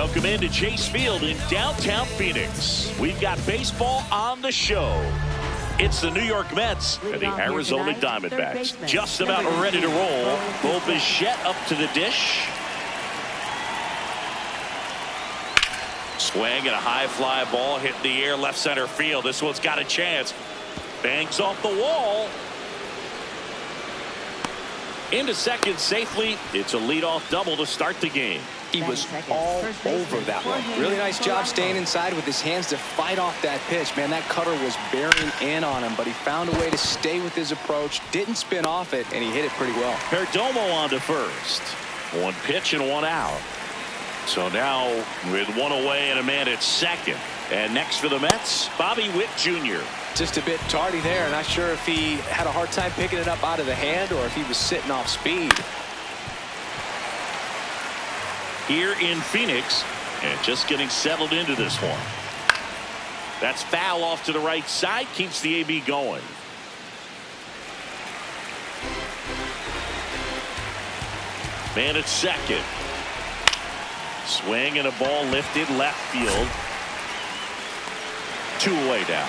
Welcome into Chase Field in downtown Phoenix. We've got baseball on the show. It's the New York Mets and the Arizona Diamondbacks. Just about ready to roll. Bo Bichette up to the dish. Swing and a high fly ball hit the air left center field. This one's got a chance. Bangs off the wall. Into second safely. It's a leadoff double to start the game. He was all over that one. Really nice job staying inside with his hands to fight off that pitch. Man, that cutter was bearing in on him, but he found a way to stay with his approach, didn't spin off it, and he hit it pretty well. Perdomo on to first. One pitch and one out. So now with one away and a man at second. And next for the Mets, Bobby Witt Jr. Just a bit tardy there. Not sure if he had a hard time picking it up out of the hand or if he was sitting off speed. Here in Phoenix, and just getting settled into this one. That's foul off to the right side, keeps the AB going. Man at second. Swing and a ball lifted left field. 2 away now.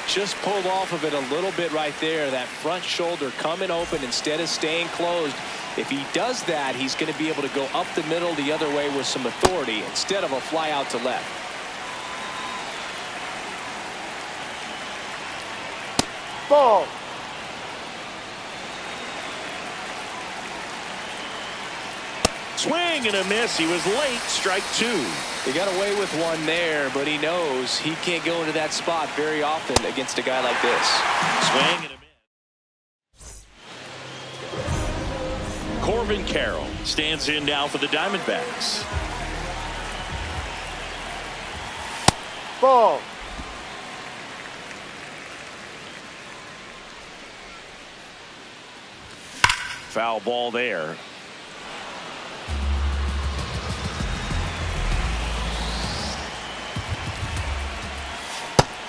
Just pulled off of it a little bit right there. That front shoulder coming open instead of staying closed. If he does that, he's going to be able to go up the middle the other way with some authority instead of a fly out to left. Ball. Swing and a miss. He was late. Strike 2. He got away with one there, but he knows he can't go into that spot very often against a guy like this. Swing and a miss. Corbin Carroll stands in now for the Diamondbacks. Ball. Foul ball there.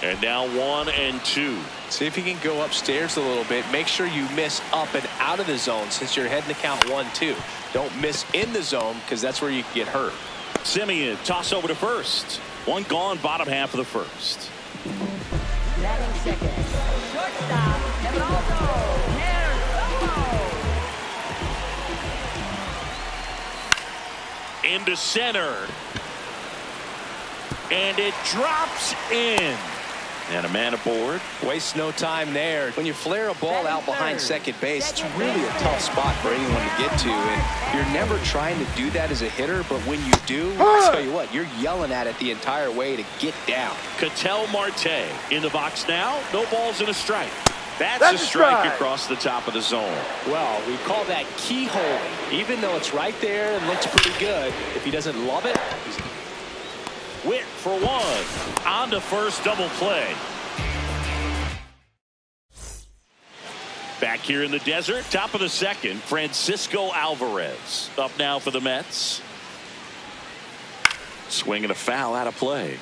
And now 1-2. See if you can go upstairs a little bit. Make sure you miss up and out of the zone since you're heading to count 1-2. Don't miss in the zone because that's where you can get hurt. Simeon toss over to first. One gone, bottom half of the first. Batting second. Shortstop. Into center. And it drops in. And a man aboard. Waste no time there. When you flare a ball out behind second base, it's really a tough spot for anyone to get to. And you're never trying to do that as a hitter, but when you do, I'll tell you what, you're yelling at it the entire way to get down. Ketel Marte in the box now. No balls and a strike. That's a strike across the top of the zone. Well, we call that keyholing. Even though it's right there and looks pretty good, if he doesn't love it, he's Witt for one. On to first, double play. Back here in the desert, top of the second, Francisco Alvarez up now for the Mets. Swing and a foul out of play.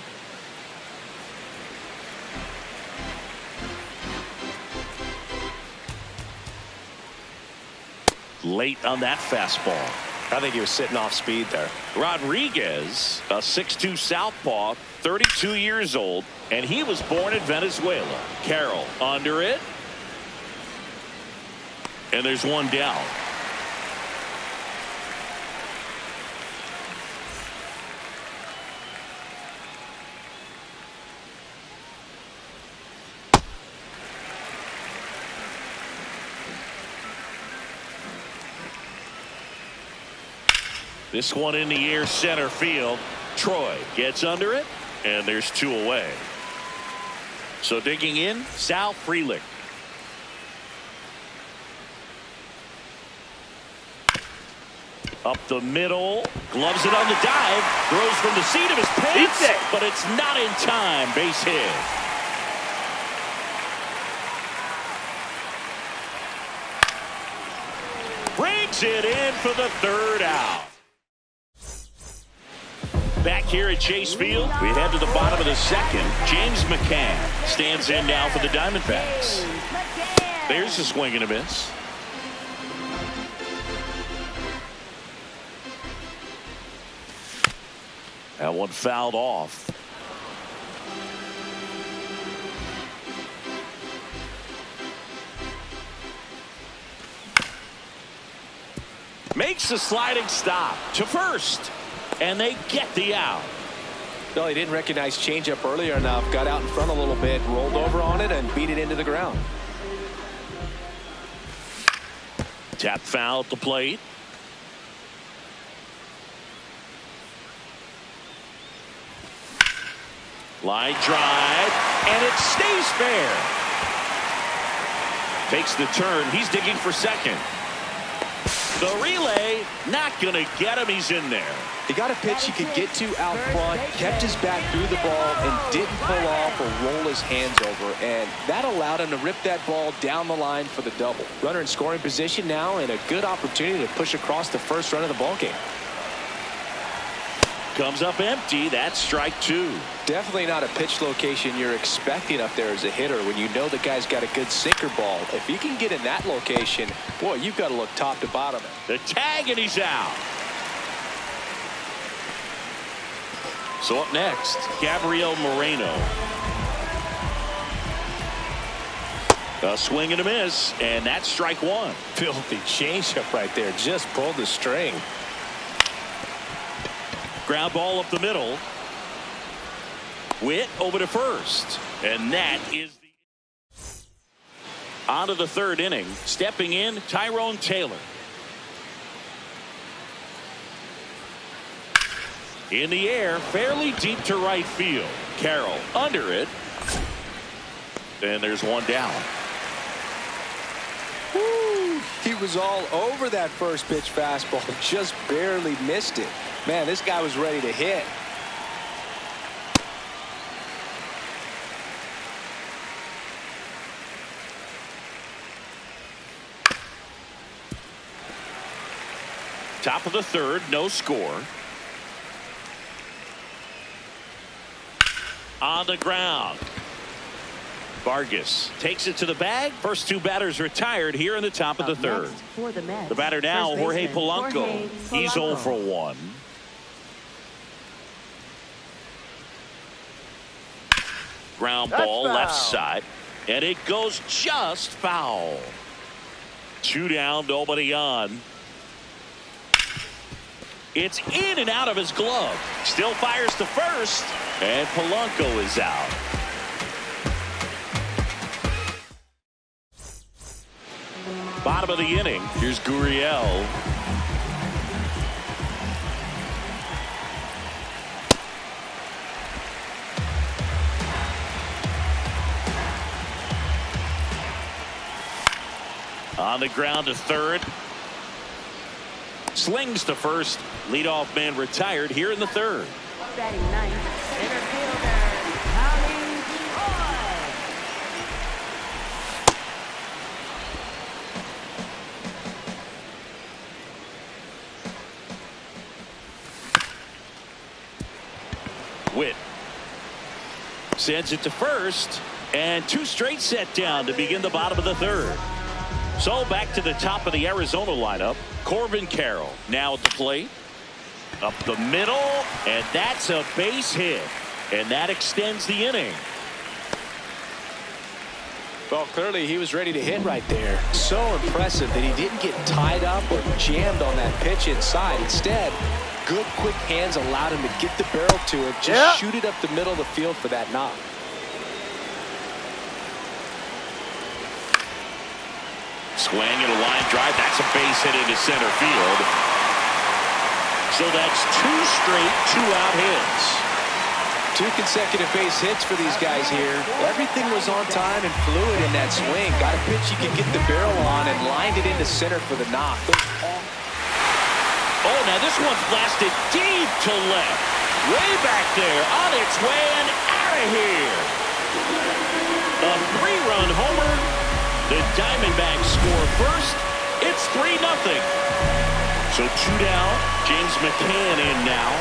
Late on that fastball. I think he was sitting off speed there. Rodriguez, a 6'2 southpaw, 32 years old, and he was born in Venezuela. Carroll under it. And there's one down. This one in the air center field. Troy gets under it, and there's 2 away. So digging in, Sal Frelick. Up the middle, gloves it on the dive, throws from the seat of his pants, but it's not in time. Base hit. Brings it in for the 3rd out. Back here at Chase Field, we head to the bottom of the second. James McCann stands in now for the Diamondbacks. There's a swing and a miss. That one fouled off. Makes the sliding stop to first, and they get the out. No, he didn't recognize changeup earlier enough. Got out in front a little bit, rolled over on it, and beat it into the ground. Tap foul at the plate. Line drive, and it stays fair. Takes the turn. He's digging for second. The relay, not going to get him. He's in there. He got a pitch he could get to out front, kept his back through the ball, and didn't pull off or roll his hands over. And that allowed him to rip that ball down the line for the double. Runner in scoring position now, and a good opportunity to push across the first run of the ballgame. Comes up empty. That's strike two. Definitely not a pitch location you're expecting up there as a hitter when you know the guy's got a good sinker ball. If he can get in that location, boy, you've got to look top to bottom. The tag, and he's out. So up next, Gabriel Moreno. A swing and a miss, and that's strike one. Filthy changeup right there. Just pulled the string. Ground ball up the middle. Witt over to first. And that is the on to the third inning. Stepping in, Tyrone Taylor. In the air, fairly deep to right field. Carroll under it. And there's one down. Woo. He was all over that first pitch fastball. Just barely missed it. Man, this guy was ready to hit. Top of the third, no score. On the ground. Vargas takes it to the bag. First two batters retired here in the top of the third. The batter now, Jorge Polanco. He's 0 for 1. Ground ball left side, and it goes just foul. 2 down, nobody on. It's in and out of his glove. Still fires to first, and Polanco is out. Bottom of the inning. Here's Gurriel. On the ground to third. Slings to first. Leadoff man retired here in the third. Batting ninth, center fielder, Tommy Troy. Witt sends it to first, and 2 straight set down to begin the bottom of the third. So back to the top of the Arizona lineup. Corbin Carroll now at the plate. Up the middle, and that's a base hit. And that extends the inning. Well, clearly he was ready to hit right there. So impressive that he didn't get tied up or jammed on that pitch inside. Instead, good quick hands allowed him to get the barrel to it. Just shoot it up the middle of the field for that knock. Swing and a line drive. That's a base hit into center field. So that's 2 straight 2-out hits. 2 consecutive base hits for these guys here. Everything was on time and fluid in that swing. Got a pitch he could get the barrel on and lined it into center for the knock. Oh, now this one's blasted deep to left. Way back there, on its way and out of here. A 3-run homer. The Diamondbacks score first. It's 3-0. So 2 down. James McCann in now.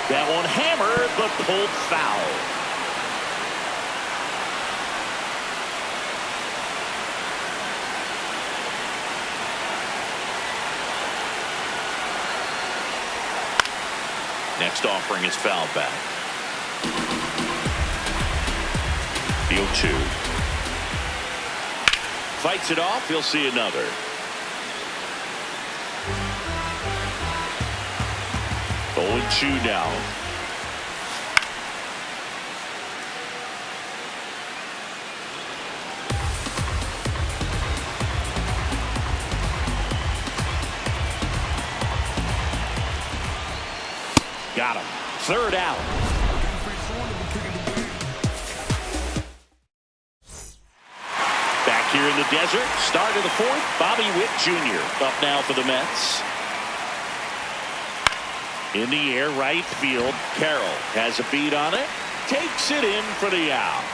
That one hammered, but pulled foul. next offering is fouled back. The 0-2. Fights it off. He'll see another. The 0-2 now. Got him. Third out. Back here in the desert. Start of the fourth. Bobby Witt Jr. up now for the Mets. In the air, right field. Carroll has a beat on it. Takes it in for the out.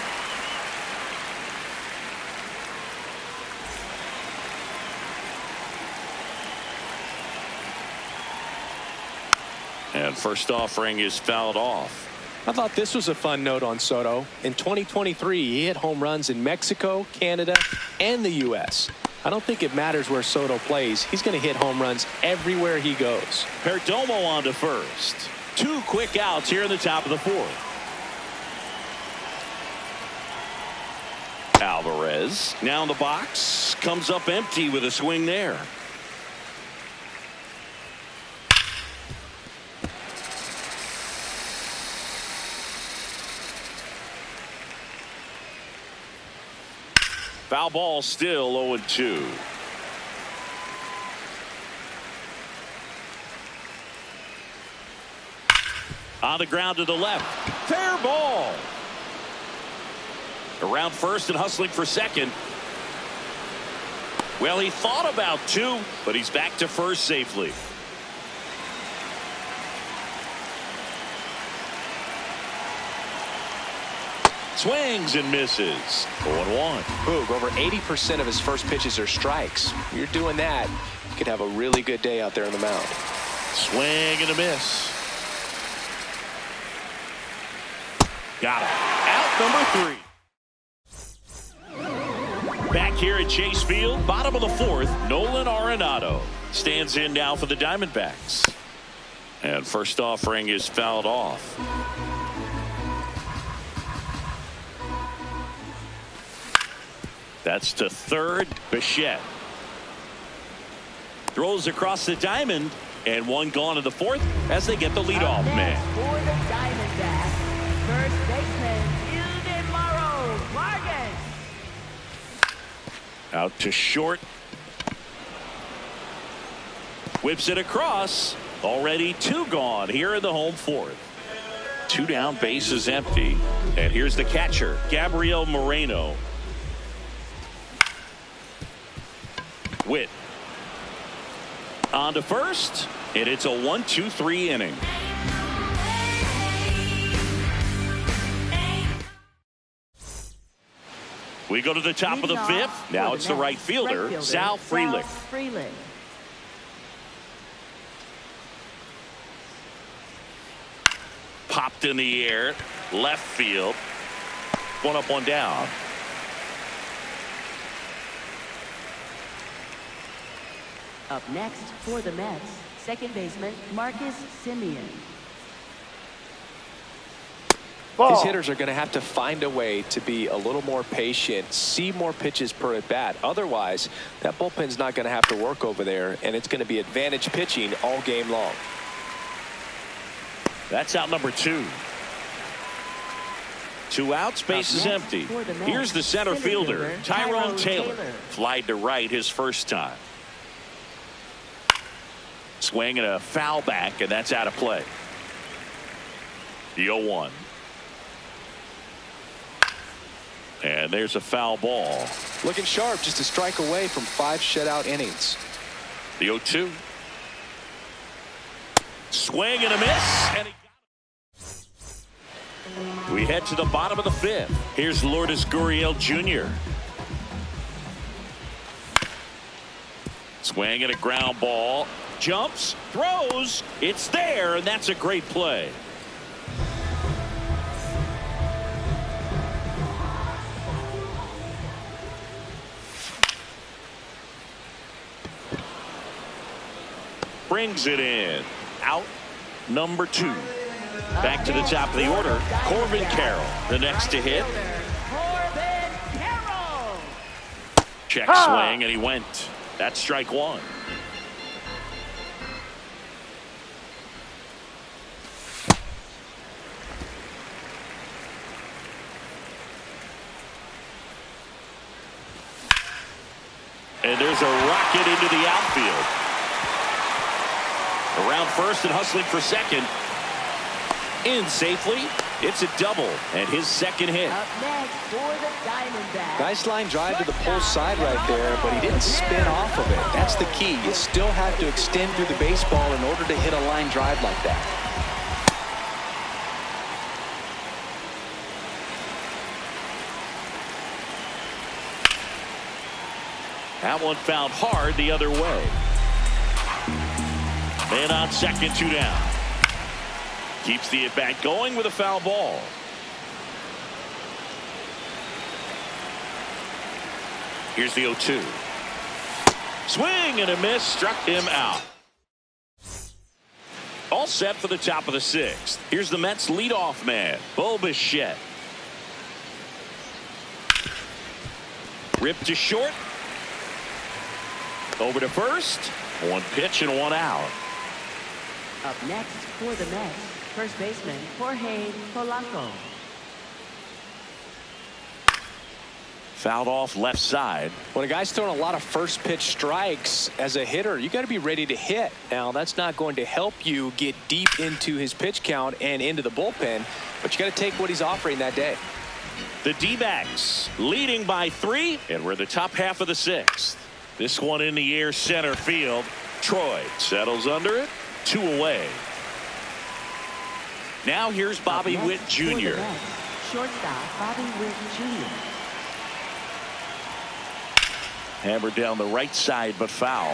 And first offering is fouled off. I thought this was a fun note on Soto. In 2023, he hit home runs in Mexico, Canada, and the U.S. I don't think it matters where Soto plays. He's going to hit home runs everywhere he goes. Perdomo on to first. 2 quick outs here in the top of the fourth. Alvarez now in the box. Comes up empty with a swing there. Foul ball, still 0-2. On the ground to the left. Fair ball. Around first and hustling for second. Well, he thought about 2, but he's back to first safely. Swings and misses. 0-1. Boog, over 80% of his first pitches are strikes. You're doing that, you could have a really good day out there on the mound. Swing and a miss. Got him. Out number 3. Back here at Chase Field, bottom of the fourth, Nolan Arenado stands in now for the Diamondbacks. And first offering is fouled off. That's to third. Bichette throws across the diamond, and one gone in the fourth as they get the leadoff man. For the Diamondbacks, first baseman, Hilden Morrow Vargas. Out to short. Whips it across. Already 2 gone here in the home fourth. 2 down, base is empty. And here's the catcher, Gabriel Moreno. Witt on to first, and it's a 1-2-3 inning. We go to the top of the fifth. Now it's the right fielder, Sal Frelick. Popped in the air, left field. 1 up, 1 down. Up next for the Mets, second baseman Marcus Semien. These hitters are going to have to find a way to be a little more patient, see more pitches per at bat. Otherwise, that bullpen's not going to have to work over there, and it's going to be advantage pitching all game long. That's out number 2. 2 outs, base is empty. Here's the center fielder, Tyrone Taylor. Flied to right his first time. Swing and a foul back, and that's out of play. The 0-1. And there's a foul ball. Looking sharp, just a strike away from 5 shutout innings. The 0-2. Swing and a miss. And we head to the bottom of the fifth. Here's Lourdes Gurriel Jr. Swing and a ground ball. Jumps, throws, it's there, and that's a great play. Brings it in. Out number 2. Back to the top of the order, Corbin Carroll, the next to hit. Corbin Carroll. Check swing, and he went. That's strike one. And there's a rocket into the outfield. Around first and hustling for second. In safely. It's a double and his second hit. Up next for the Diamondbacks. Nice line drive to the pull side right there, but he didn't spin off of it. That's the key. You still have to extend through the baseball in order to hit a line drive like that. That one fouled hard the other way. Man on second, 2 down. Keeps the at-bat going with a foul ball. Here's the 0-2. Swing and a miss, struck him out. All set for the top of the 6th. Here's the Mets leadoff man, Bo Bichette. Ripped to short. Over to first. One pitch and one out. Up next for the Mets, first baseman Jorge Polanco. Fouled off left side. When a guy's throwing a lot of first pitch strikes as a hitter, you got to be ready to hit. Now, that's not going to help you get deep into his pitch count and into the bullpen, but you got to take what he's offering that day. The D-backs leading by 3, and we're the top half of the 6th. This one in the air center field. Troy settles under it. 2 away. Now here's Bobby Witt Jr. Shortstop Bobby Witt Jr. Hammered down the right side, but foul.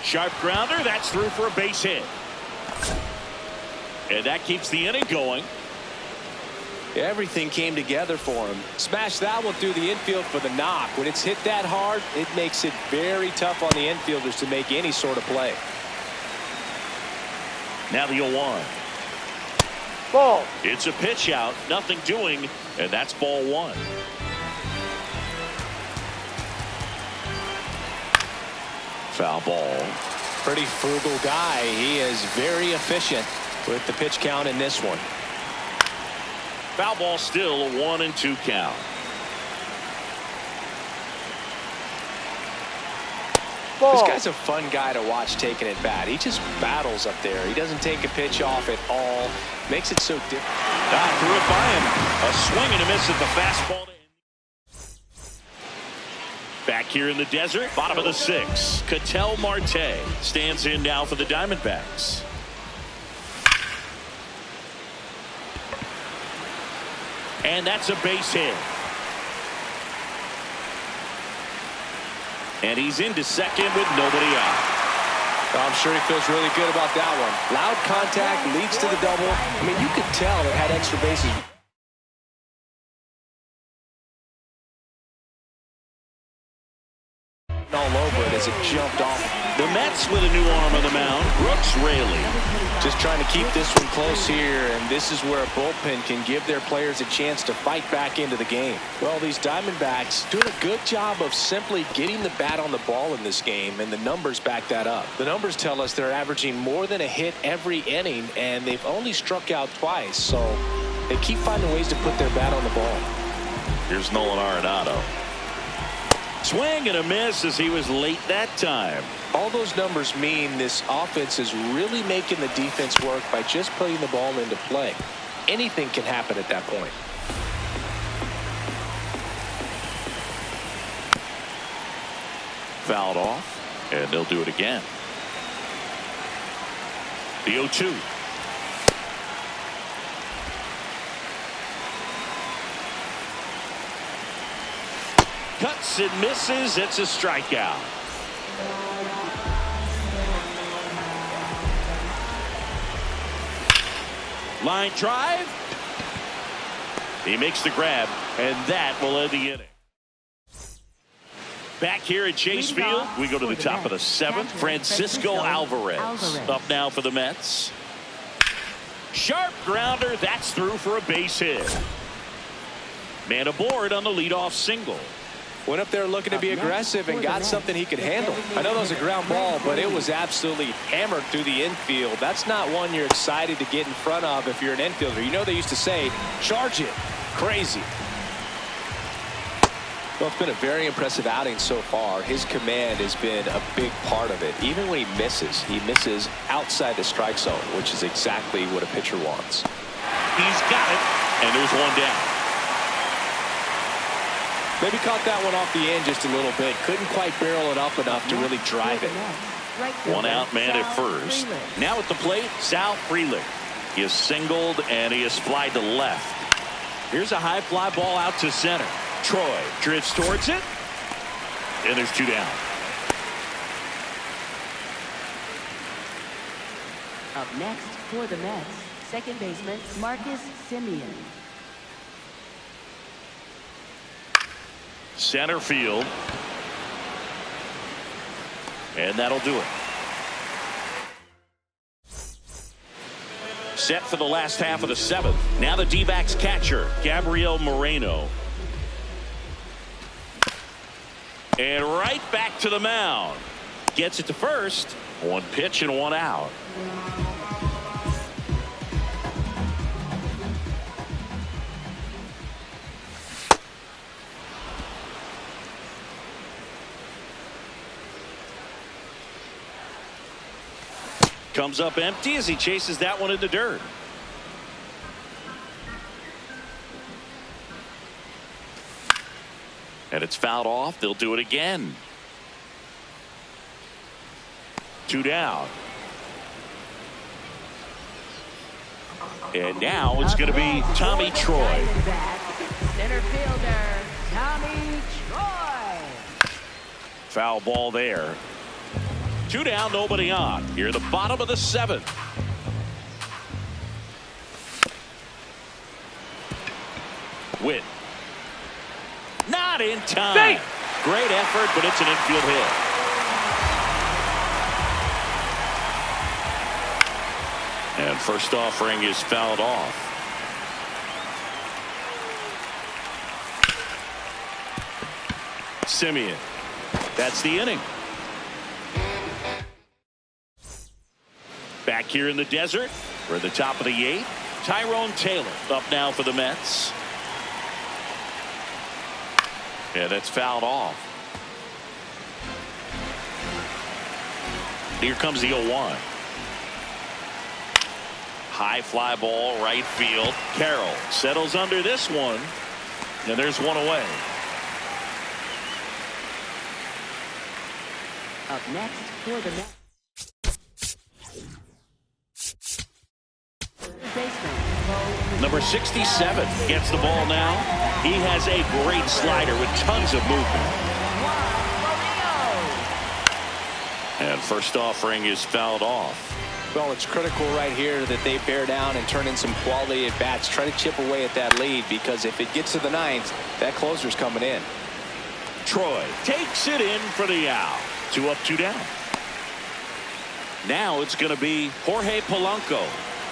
Sharp grounder. That's through for a base hit. And that keeps the inning going. Everything came together for him. Smashed that one through the infield for the knock. When it's hit that hard, it makes it very tough on the infielders to make any sort of play. Now the 0-1. Ball. It's a pitch out, nothing doing, and that's ball 1. Foul ball. Pretty frugal guy. He is very efficient with the pitch count in this one. Foul ball, still a 1-2 count. Ball. This guy's a fun guy to watch taking it bat. He just battles up there. He doesn't take a pitch off at all. Makes it so different. Threw it by him. A swing and a miss at the fastball. Back here in the desert, bottom of the 6th. Ketel Marte stands in now for the Diamondbacks. And that's a base hit. And he's into second with nobody out. I'm sure he feels really good about that one. Loud contact leads to the double. I mean, you could tell it had extra bases. All over it as it jumped off. The Mets with a new arm on the mound, Brooks Raley. Just trying to keep this one close here, and this is where a bullpen can give their players a chance to fight back into the game. Well, these Diamondbacks doing a good job of simply getting the bat on the ball in this game, and the numbers back that up. The numbers tell us they're averaging more than a hit every inning, and they've only struck out twice, so they keep finding ways to put their bat on the ball. Here's Nolan Arenado. Swing and a miss as he was late that time. All those numbers mean this offense is really making the defense work by just putting the ball into play. Anything can happen at that point. Fouled off, and they'll do it again. The 0-2. Cuts and misses. It's a strikeout. Line drive. He makes the grab, and that will end the inning. Back here at Chase Field, we go to the top of the 7th. Francisco Alvarez up now for the Mets. Sharp grounder. That's through for a base hit. Man aboard on the leadoff single. Went up there looking to be aggressive and got something he could handle. I know that was a ground ball, but it was absolutely hammered through the infield. That's not one you're excited to get in front of if you're an infielder. You know they used to say, charge it. Crazy. Well, it's been a very impressive outing so far. His command has been a big part of it. Even when he misses outside the strike zone, which is exactly what a pitcher wants. He's got it, and there's one down. Maybe caught that one off the end just a little bit. Couldn't quite barrel it up enough to really drive it. One out man at first. Now at the plate, Sal Frelick. He is singled and he is flied to left. Here's a high fly ball out to center. Troy drifts towards it. And there's 2 down. Up next for the Mets, second baseman Marcus Semien. Center field. And that'll do it. Set for the last half of the 7th. Now the D-backs catcher, Gabriel Moreno. And right back to the mound. Gets it to first. 1 pitch and 1 out. Comes up empty as he chases that one in the dirt. And it's fouled off. They'll do it again. 2 down. And now it's going to be Tommy Troy. Center fielder, Tommy Troy. Foul ball there. 2 down, nobody on. Here, the bottom of the 7th. Witt. Not in time. Safe. Great effort, but it's an infield hit. And first offering is fouled off. Semien. That's the inning. Back here in the desert, we're at the top of the 8th. Tyrone Taylor up now for the Mets. Yeah, that's fouled off. Here comes the 0-1. High fly ball, right field. Carroll settles under this one. And there's one away. Up next for the Mets. Number 67 gets the ball now. He has a great slider with tons of movement. And first offering is fouled off. Well, it's critical right here that they bear down and turn in some quality at bats. Try to chip away at that lead, because if it gets to the 9th, that closer's coming in. Troy takes it in for the out. 2 up, 2 down. Now it's going to be Jorge Polanco.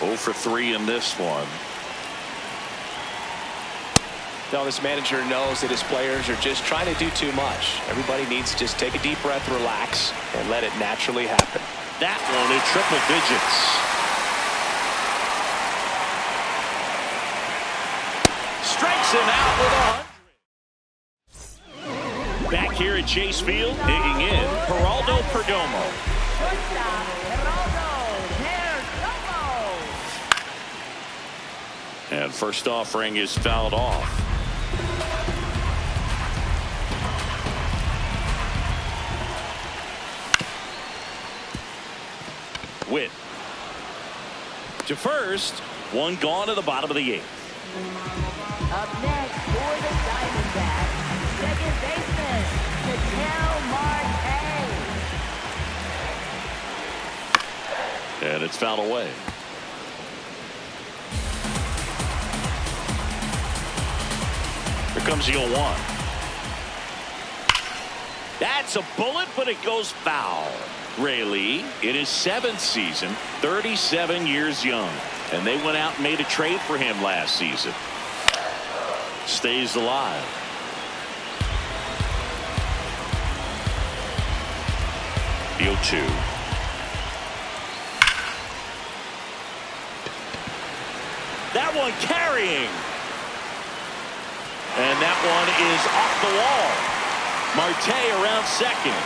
0 for 3 in this one. Now this manager knows that his players are just trying to do too much. Everybody needs to just take a deep breath, relax, and let it naturally happen. That one in triple digits. Strikes him out with 100. Back here at Chase Field, digging in, Geraldo Perdomo. And first offering is fouled off. Witt to first. One gone to the bottom of the 8th. Up next for the Diamondbacks, second baseman, Ketel Marte. And it's fouled away. Here comes the 0-1. That's a bullet, but it goes foul. Ray Lee, in his 7th season, 37 years young. And they went out and made a trade for him last season. Stays alive. The 0-2. That one carrying. And that one is off the wall. Marte around second.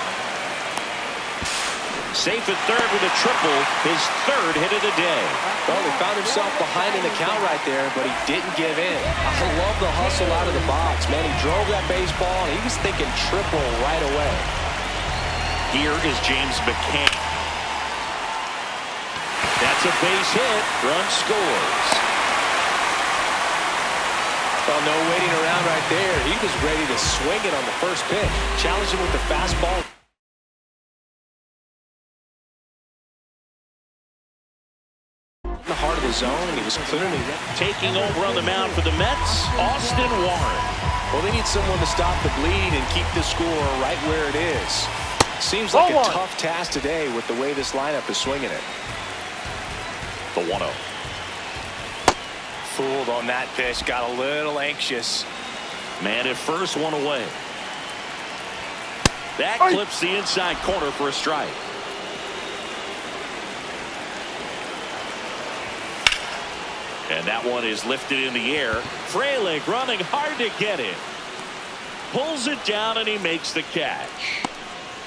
Safe at third with a triple. His 3rd hit of the day. Well, he found himself behind in the count right there, but he didn't give in. I love the hustle out of the box, man. He drove that baseball, and he was thinking triple right away. Here is James McCann. That's a base hit. Run scores. Well, no waiting around right there. He was ready to swing it on the first pitch. Challenged him with the fastball. In the heart of the zone, and he was clearly taking over on the mound for the Mets, Austin Warren. Well, they need someone to stop the bleed and keep the score right where it is. Seems like a tough task today with the way this lineup is swinging it. The 1-0. Fooled on that pitch, got a little anxious. Man at first, one away. That clips the inside corner for a strike. And that one is lifted in the air. Frelick running hard to get it. Pulls it down and he makes the catch.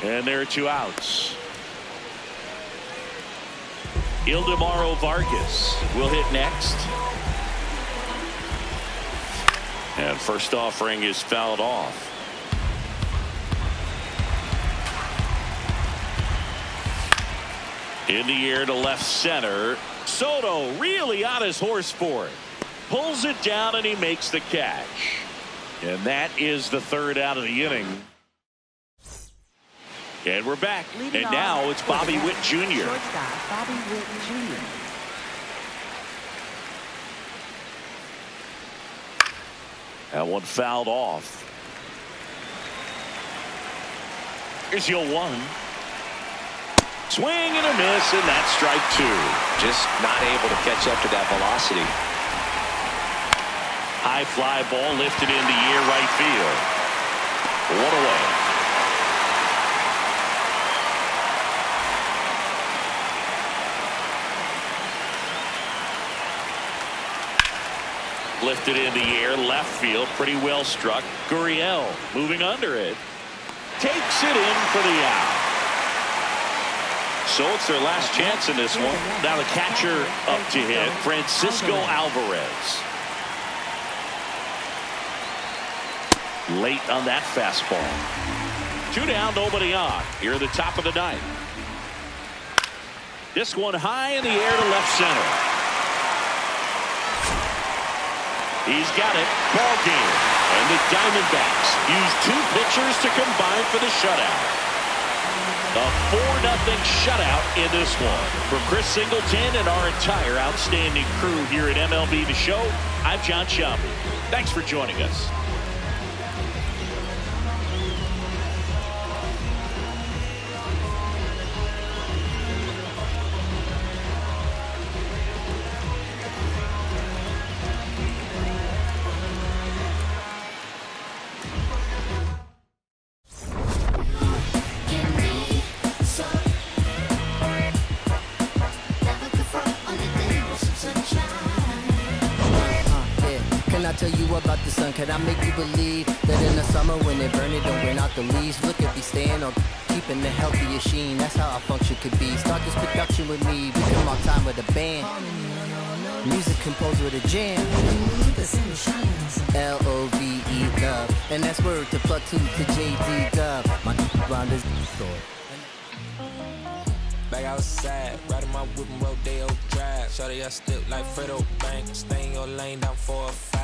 And there are 2 outs. Ildemaro Vargas will hit next. And first offering is fouled off. In the air to left center. Soto really on his horse for it. Pulls it down and he makes the catch. And that is the 3rd out of the inning. And we're back. And now it's Bobby Witt Jr. Shortstop, Bobby Witt Jr. That one fouled off. Here's your 1. Swing and a miss, and that's strike 2. Just not able to catch up to that velocity. High fly ball lifted in the air right field. 1 away. Lifted in the air left field, pretty well struck. Gurriel moving under it, takes it in for the out. So it's their last chance in this one. Now the catcher up to hit, Francisco Alvarez. Late on that fastball. 2 down, nobody on. Here at the top of the 9th. This one high in the air to left center. He's got it. Ball game. And the Diamondbacks use 2 pitchers to combine for the shutout. A 4-0 shutout in this one. For Chris Singleton and our entire outstanding crew here at MLB The Show, I'm John Shelby. Thanks for joining us. Tell you about the sun. Can I make you believe that in the summer when they burn it, don't bring out the leaves? Look at me staying on keeping the healthiest sheen. That's how our function could be. Start this production with me. Become our time with a band. Music composed with a jam. L-O-V-E love. And that's word to plug 2 to J.D. Dub. My round is story. Back outside, riding my whip and Rodeo Drive. Shorty, I step like Fredo Bank. Stay in your lane down 4 or 5.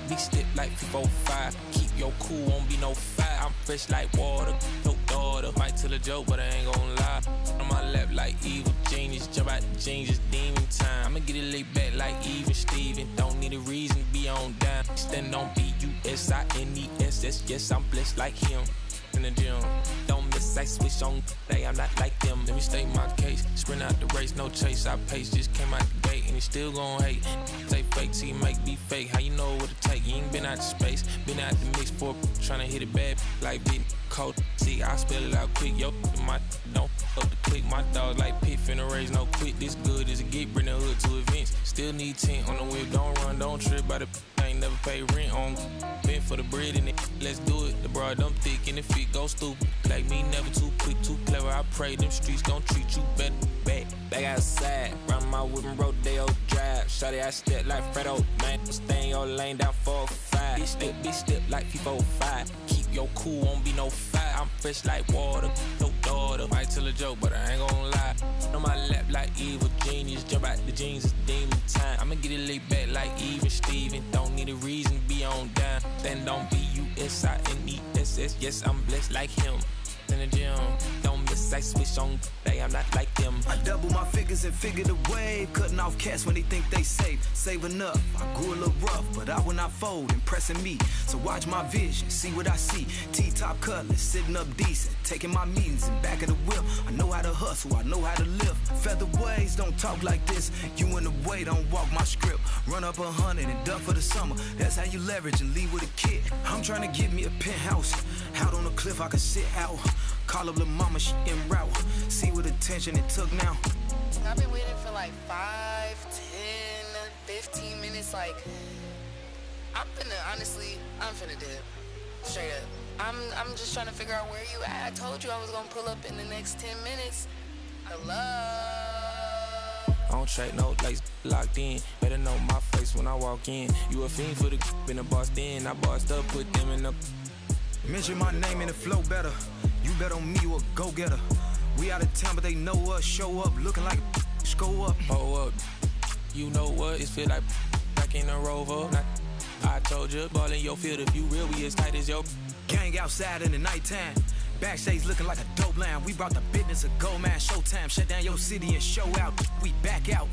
Be step like 4-5. Keep your cool, won't be no fight. I'm fresh like water, no daughter. Might tell a joke, but I ain't gon' lie. On my lap like evil genius. Jump out the jeans, it's demon time. I'ma get it laid back like even Steven. Don't need a reason to be on down. Stand on B-U-S-I-N-E-S. Yes, I'm blessed like him. in the gym. Don't miss, I switch on day, I'm not like them. Let me state my case, sprint out the race, no chase, I pace. Just came out the gate and he still gon' hate. Say fake, see make be fake, how you know what it take? You ain't been out the space, been out the mix for tryna hit it bad like big cold. See, I spell it out quick, yo, my don't up the click. My dog like pit, finna raise no quit. This good as it get, bring the hood to events. Still need tent on the whip, don't run, don't trip by the ain't never pay rent on. Been for the bread and it, let's do it. The broad dumb thick and the feet go stupid. Like me, never too quick, too clever. I pray them streets gon' treat you better. Back outside, run my whip and Rodeo Drive. Shawty, I step like Fredo, man. Stay in your lane down 4-5. Bitch step like people 5. Keep your cool, won't be no fire. I'm fresh like water, no daughter. Might tell a joke, but I ain't gon' lie. On my lap like evil genius. Jump out the jeans, it's demon time. I'ma get it laid back like even Steven. Don't need a reason to be on down. Stand on B-U-S-I-N-E-S-S. Yes, I'm blessed like him. In the gym, don't miss, I switch on day, I'm not like them. I double my figures and figure the wave, cutting off cats when they think they safe. Saving up, I grew a little rough, but I will not fold, impressing me. So watch my vision, see what I see. T-top cutlass, sitting up decent, taking my meetings in back of the whip. I know how to hustle, I know how to live. Featherweights don't talk like this. You in the way, don't walk my script. Run up 100 and duck for the summer. That's how you leverage and leave with a kid. I'm trying to get me a penthouse, out on the cliff I can sit out. Call up the mama, she en route. See what attention it took now. I've been waiting for like 5, 10, 15 minutes. Like, I'm finna dip. Straight up. I'm just trying to figure out where you at. I told you I was gonna pull up in the next 10 minutes. Hello? On track, no lights, locked in. Better know my face when I walk in. You a fiend for the been a boss then. I bossed up, put them in the. Mention my name and the flow better. You bet on me, you a go-getter. We out of town, but they know us. Show up, looking like a go up. Oh, up. You know what? It feel like back in a Rover. I told you, ball in your field. If you real, we as tight as your. Gang outside in the nighttime. Backstage looking like a dope line. We brought the business of gold man. Showtime, shut down your city and show out. We back out.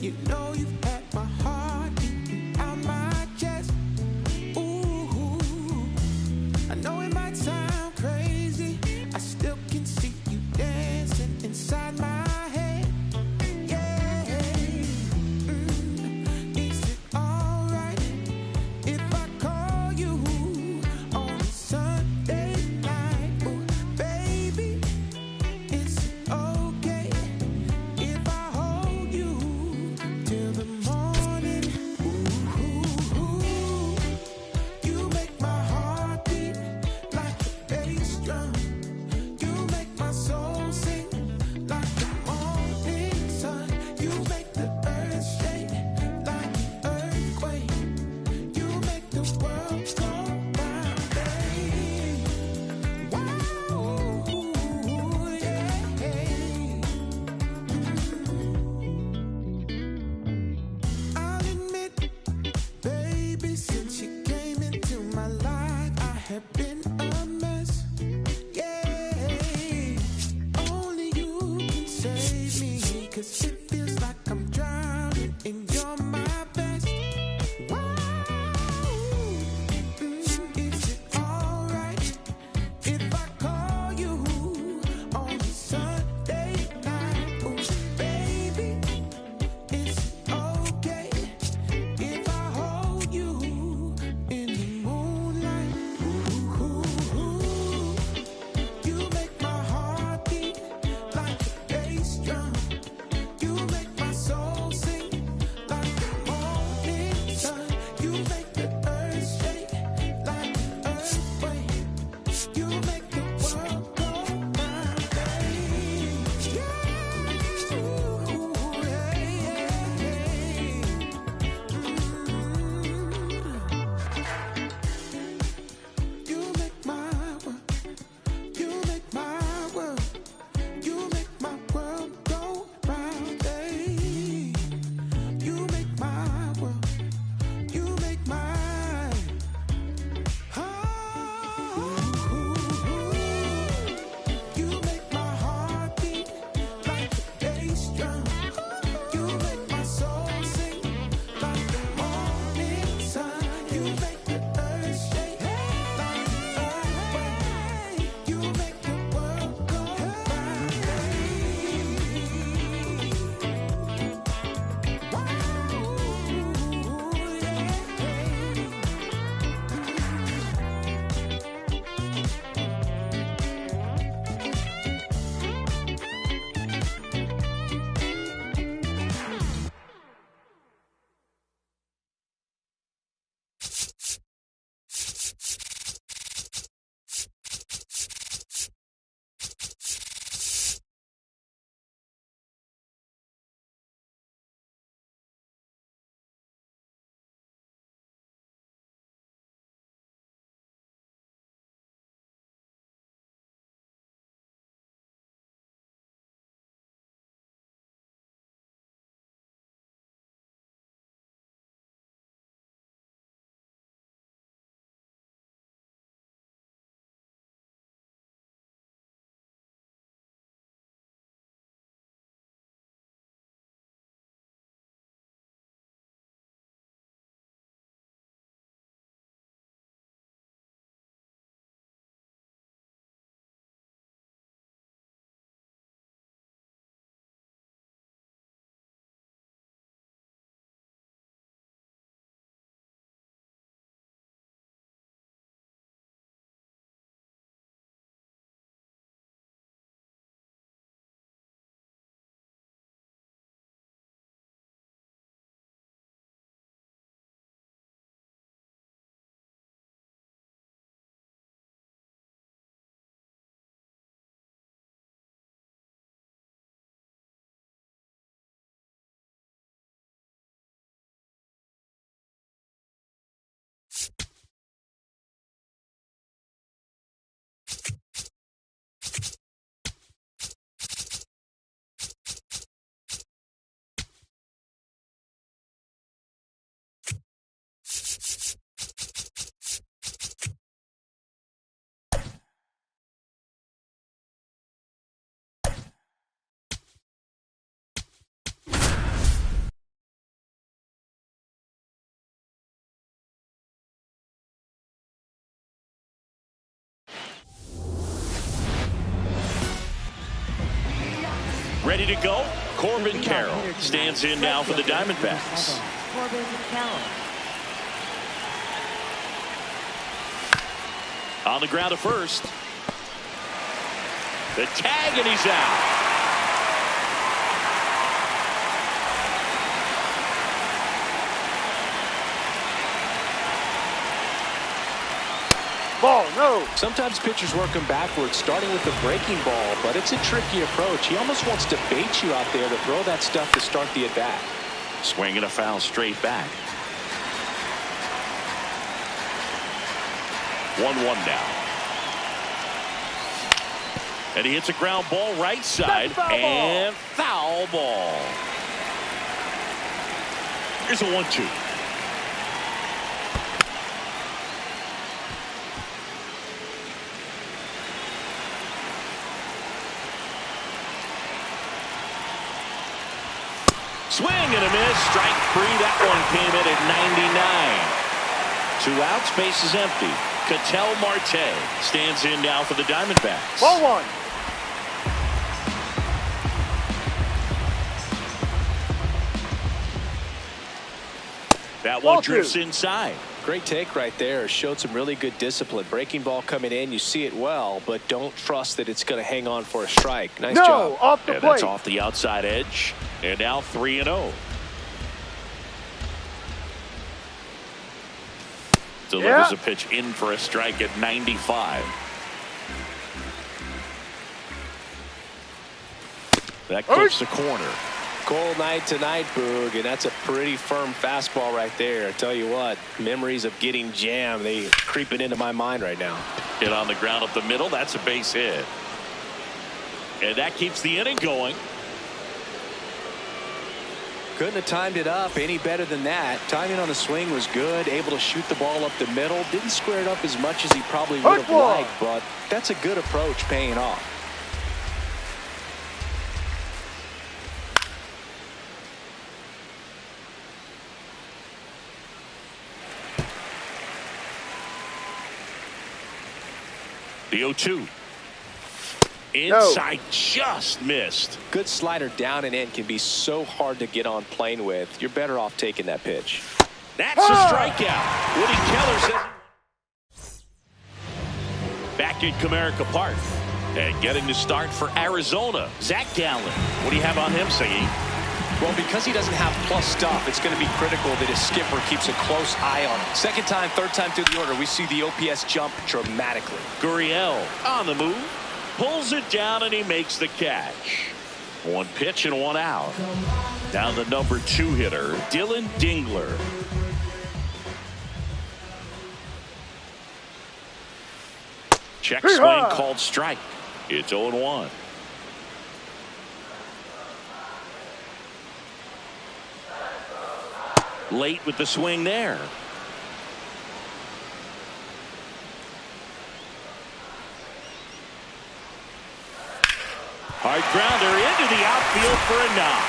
You know you've had my heart beating out my chest. Ooh, I know it might sound crazy. I still can see you dancing inside my head. Yeah. Is it alright if I call you Ready to go? Corbin Carroll stands in now for the Diamondbacks. Corbin Carroll. On the ground at first. The tag, and he's out. Ball, no. Sometimes pitchers work them backwards, starting with the breaking ball, but it's a tricky approach. He almost wants to bait you out there to throw that stuff to start the at-bat. Swing and a foul straight back. 1-1 now. And he hits a ground ball right side. And foul ball. Here's a 1-2. Swing and a miss. Strike three. That one came in at 99. 2 outs. Base is empty. Ketel Marte stands in now for the Diamondbacks. Ball 1. That one drifts inside. Great take right there. Showed some really good discipline. Breaking ball coming in. You see it well, but don't trust that it's going to hang on for a strike. Nice job. Off the plate. That's off the outside edge. And now 3-0. Delivers a pitch in for a strike at 95. That clips the corner. Cold night tonight, Boog, and that's a pretty firm fastball right there. I tell you what, memories of getting jammed, they creeping into my mind right now. Hit on the ground up the middle. That's a base hit. And that keeps the inning going. Couldn't have timed it up any better than that. Timing on the swing was good. Able to shoot the ball up the middle. Didn't square it up as much as he probably would have liked, but that's a good approach paying off. The 0-2. Inside, just missed. Good slider down and in can be so hard to get on plane with. You're better off taking that pitch. That's a strikeout. Woody Keller says. Back at Comerica Park. And getting the start for Arizona, Zach Gallen. What do you have on him, Siggy? Well, because he doesn't have plus stuff, it's going to be critical that his skipper keeps a close eye on him. Second time, third time through the order, we see the OPS jump dramatically. Gurriel on the move. Pulls it down and he makes the catch. 1 pitch and 1 out. Down the number 2 hitter, Dylan Dingler. Check swing called strike. It's 0-1. Late with the swing there. Hard grounder into the outfield for a knock.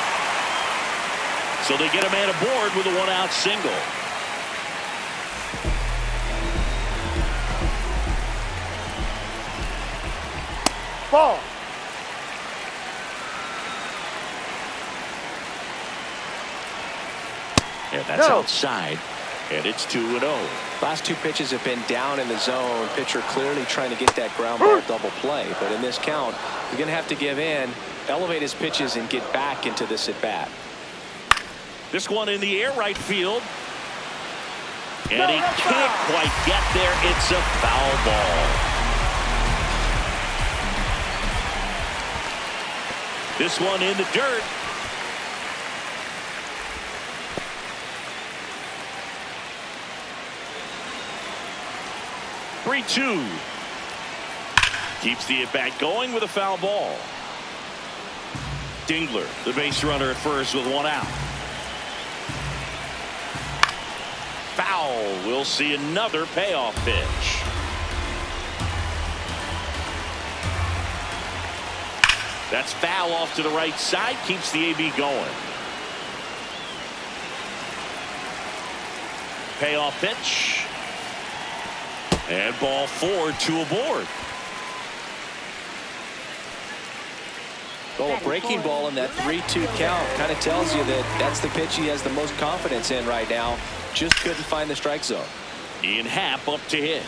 So they get a man aboard with a 1-out single. Ball. And that's outside. And it's 2-0. Last 2 pitches have been down in the zone. Pitcher clearly trying to get that ground ball double play. But in this count, you're going to have to give in, elevate his pitches, and get back into this at bat. This one in the air right field. And he can't quite get there. It's a foul ball. This one in the dirt. (3-2). Keeps the at-bat going with a foul ball. Dingler, the base runner at first with 1 out. Foul. We'll see another payoff pitch. That's foul off to the right side. Keeps the AB going. Payoff pitch. And ball 4, 2 aboard. Well, a breaking ball in that 3-2 count kind of tells you that that's the pitch he has the most confidence in right now. Just couldn't find the strike zone. Ian Happ up to hit.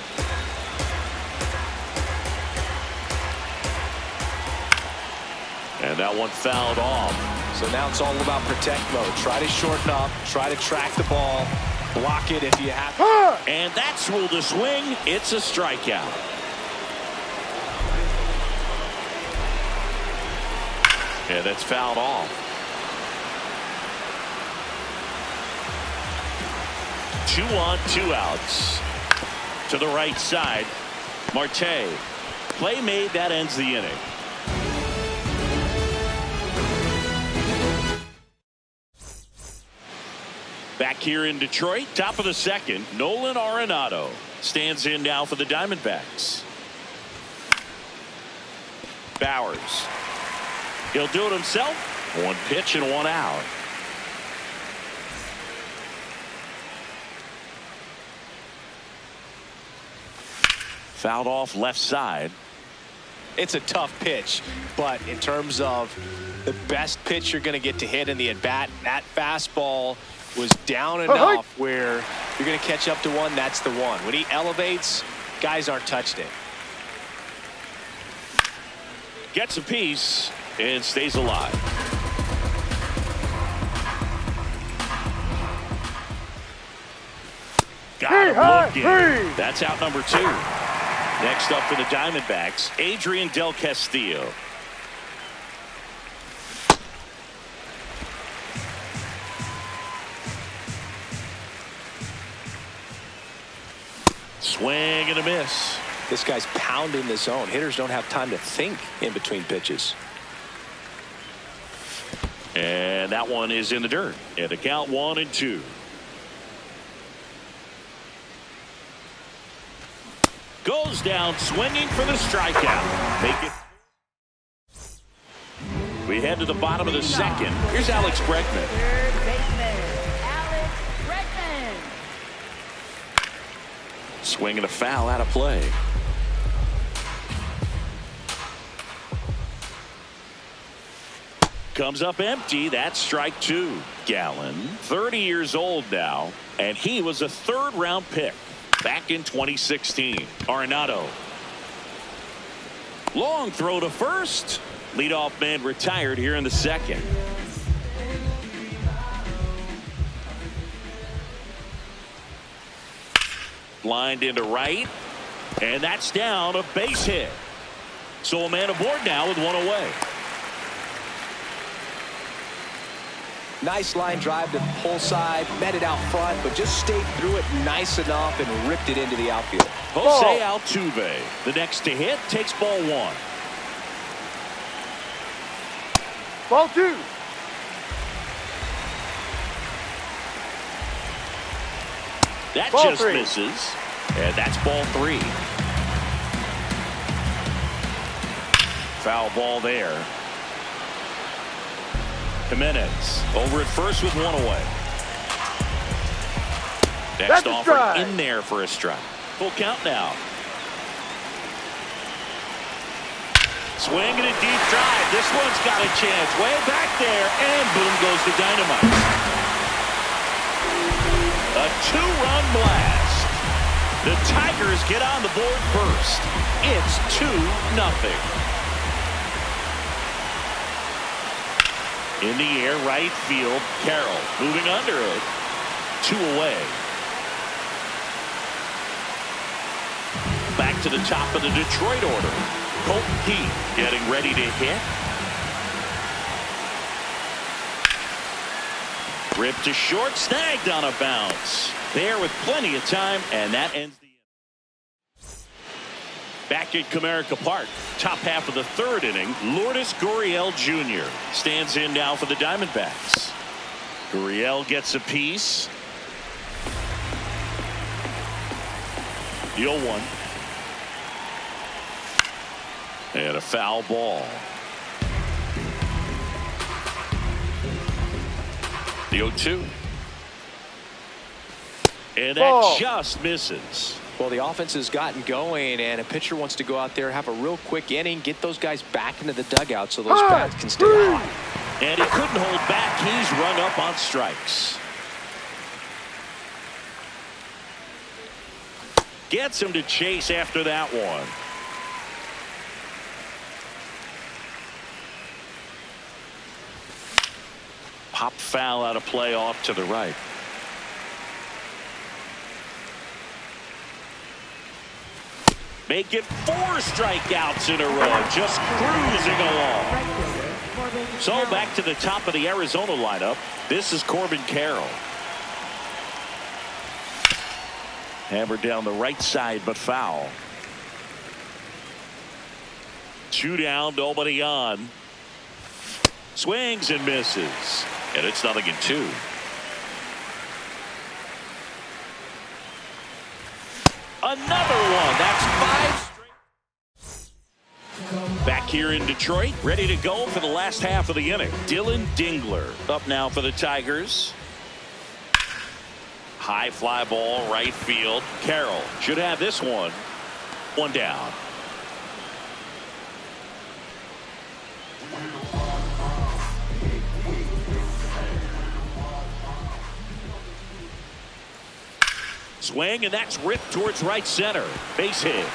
And that one fouled off. So now it's all about protect mode. Try to shorten up. Try to track the ball. Block it if you have to. And that's ruled a swing. It's a strikeout. And that's fouled off. 2 on, 2 outs. To the right side. Marte. Play made. That ends the inning. Back here in Detroit, top of the second, Nolan Arenado stands in now for the Diamondbacks. Bowers. He'll do it himself. 1 pitch and 1 out. Fouled off left side. It's a tough pitch, but in terms of the best pitch you're going to get to hit in the at-bat, that fastball was down enough where you're going to catch up to one. That's the one. When he elevates, guys aren't touched it. Gets a piece and stays alive. Got him looking. That's out number 2. Next up for the Diamondbacks, Adrian Del Castillo. Swing and a miss. This guy's pounding the zone. Hitters don't have time to think in between pitches. And that one is in the dirt. And a count 1 and 2. Goes down swinging for the strikeout. Make it. We head to the bottom of the second. Here's Alex Bregman. Third baseman, Alex Bregman. Swinging a foul out of play. Comes up empty. That's strike 2. Gallen, 30 years old now, and he was a 3rd-round pick back in 2016. Arenado. Long throw to first. Leadoff man retired here in the second. Lined into right, and that's down, a base hit. So a man aboard now with 1 away. Nice line drive to the pull side, met it out front, but just stayed through it nice enough and ripped it into the outfield. Jose Altuve, the next to hit, takes ball 1. Ball 2. That Ball just 3. misses, and that's ball 3. Foul ball there. Jimenez over at first with 1 away. Next offer in there for a strike. Full count now. Swing and a deep drive. This one's got a chance. Way back there, and boom goes the dynamite. A 2-run blast. The Tigers get on the board first. It's 2-0. In the air, right field, Carroll moving under it. 2 away. Back to the top of the Detroit order. Colton Keith getting ready to hit. Ripped to short, snagged on a bounce. There with plenty of time, and that ends the inning. Back at Comerica Park, top half of the 3rd inning, Lourdes Gurriel Jr. stands in now for the Diamondbacks. Gurriel gets a piece. The 0-1. And a foul ball. The 0-2. And that just misses. Well, the offense has gotten going, and a pitcher wants to go out there, have a real quick inning, get those guys back into the dugout so those bats can stay hot. And he couldn't hold back. He's rung up on strikes. Gets him to chase after that one. Pop foul out of play off to the right. Make it 4 strikeouts in a row, just cruising along. So back to the top of the Arizona lineup. This is Corbin Carroll. Hammered down the right side, but foul. 2 down, nobody on. Swings and misses. And it's 0-2. Another one. That's 5 straight. Back here in Detroit, ready to go for the last half of the inning. Dylan Dingler up now for the Tigers. High fly ball, right field. Carroll should have this one. 1 down. Swing, and that's ripped towards right center. Base hit.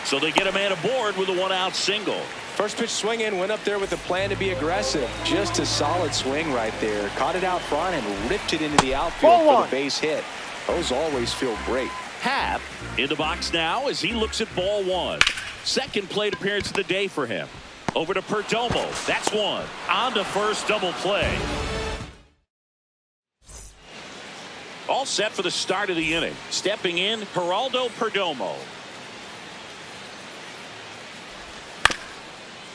So they get a man aboard with a 1-out single. First pitch swing in, went up there with a plan to be aggressive. Just a solid swing right there. Caught it out front and ripped it into the outfield for the base hit. Those always feel great. Happ in the box now as he looks at ball 1. Second plate appearance of the day for him. Over to Perdomo. That's 1. On to first, double play. All set for the start of the inning. Stepping in, Geraldo Perdomo.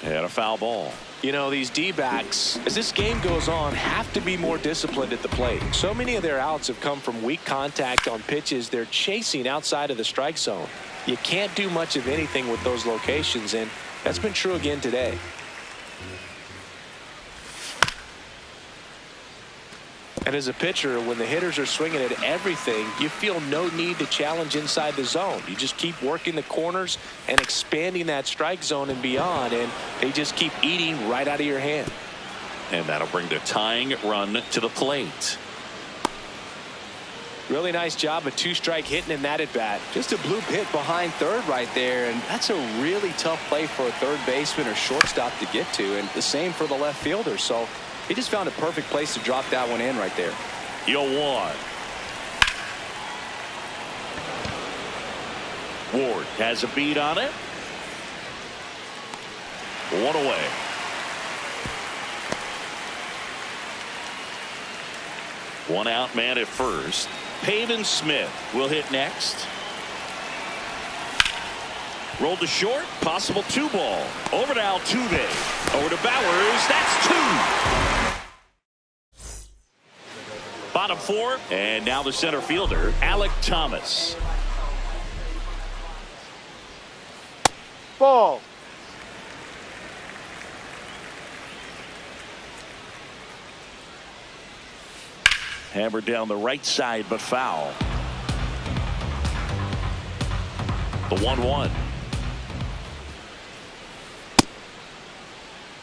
And a foul ball. You know, these D-backs, as this game goes on, have to be more disciplined at the plate. So many of their outs have come from weak contact on pitches they're chasing outside of the strike zone. You can't do much of anything with those locations, and that's been true again today. And as a pitcher, when the hitters are swinging at everything, you feel no need to challenge inside the zone. You just keep working the corners and expanding that strike zone and beyond, and they just keep eating right out of your hand. And that'll bring the tying run to the plate. Really nice job of 2-strike hitting in that at bat. Just a bloop hit behind third right there, and that's a really tough play for a third baseman or shortstop to get to, and the same for the left fielder. So he just found a perfect place to drop that one in right there. 0-1. Ward has a beat on it. 1 away. One out man at first. Pavin Smith will hit next. Rolled to short. Possible 2-ball. Over to Altuve. Over to Bowers. That's 2. Bottom 4. And now the center fielder, Alek Thomas. Ball. Hammered down the right side, but foul. The 1-1.